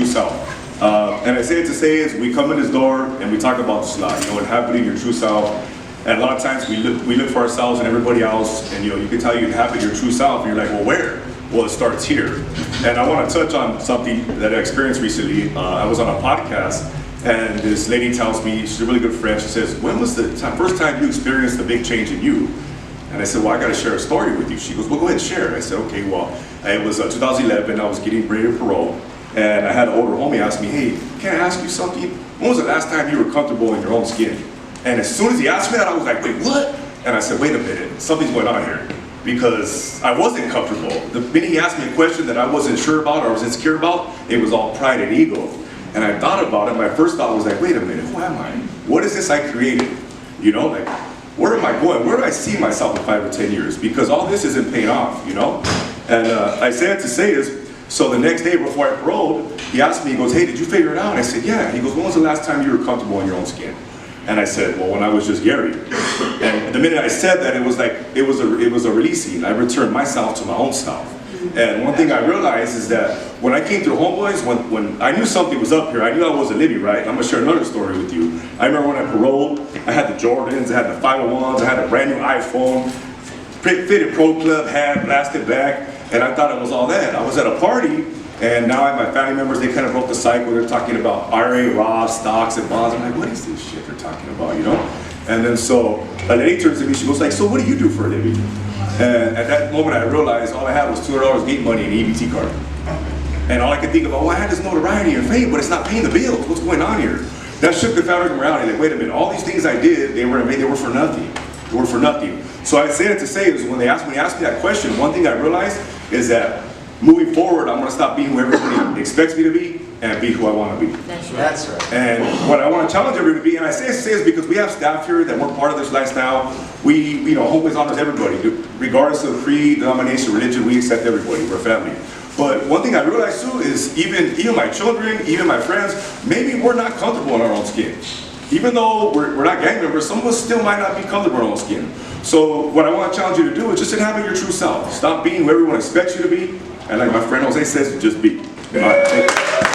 true self. And I say it to say is we come in this door and we talk about this a lot, inhabiting your true self. And a lot of times we look for ourselves and everybody else, and you can tell you inhabit your true self, and you're like, well, where? Well, it starts here. And I want to touch on something that I experienced recently. I was on a podcast, and this lady tells me, she's a really good friend, she says, when was the first time you experienced a big change in you? And I said, well, I got to share a story with you. She goes, well, go ahead and share. I said, okay, well, it was 2011, I was getting ready to parole, and I had an older homie ask me, hey, can I ask you something? When was the last time you were comfortable in your own skin? And as soon as he asked me that, I was like, wait, what? And I said, wait a minute, something's going on here. Because I wasn't comfortable. The minute he asked me a question that I wasn't sure about or was insecure about, it was all pride and ego. And I thought about it, my first thought was like, wait a minute, who am I? What is this I created? Like, where am I going? Where do I see myself in 5 or 10 years? Because all this isn't paying off, And I say it to say is, so the next day before I paroled, he asked me, he goes, hey, did you figure it out? I said, yeah. He goes, when was the last time you were comfortable in your own skin? And I said, well, when I was just Garry. And the minute I said that, it was like, it was a releasing. I returned myself to my own self. And one thing I realized is that when I came through Homeboys, when I knew something was up here, I knew I wasn't living right. I'm gonna share another story with you. I remember when I paroled, I had the Jordans, I had the 501s, I had a brand new iPhone, fitted pro club hat, blasted back, and I thought it was all that. I was at a party, and now I have my family members, they kind of broke the cycle. They're talking about IRA, Roth, stocks, and bonds. I'm like, what is this shit they're talking about, And then so a lady turns to me, she goes like, so what do you do for a living? And at that moment I realized all I had was $200 gate money and an EBT card. And all I could think about, well, I had this notoriety and fame, but it's not paying the bills. What's going on here? That shook the fabric of morality. Like, wait a minute, all these things I did, they were for nothing. They were for nothing. So I say it to say is when they asked me that question, one thing I realized is that moving forward, I'm going to stop being who everybody expects me to be and be who I want to be. That's right. And what I want to challenge everybody to be, and I say this is because we have staff here that we're part of this lifestyle. We, Homeboys honors everybody, regardless of creed, denomination, religion. We accept everybody. We're family. But one thing I realized too is even my children, even my friends, maybe we're not comfortable in our own skin. Even though we're not gang members, some of us still might not be comfortable in our own skin. So what I want to challenge you to do is just inhabit your true self. Stop being who everyone expects you to be. And like my friend Jose says, just be. All right, thank you.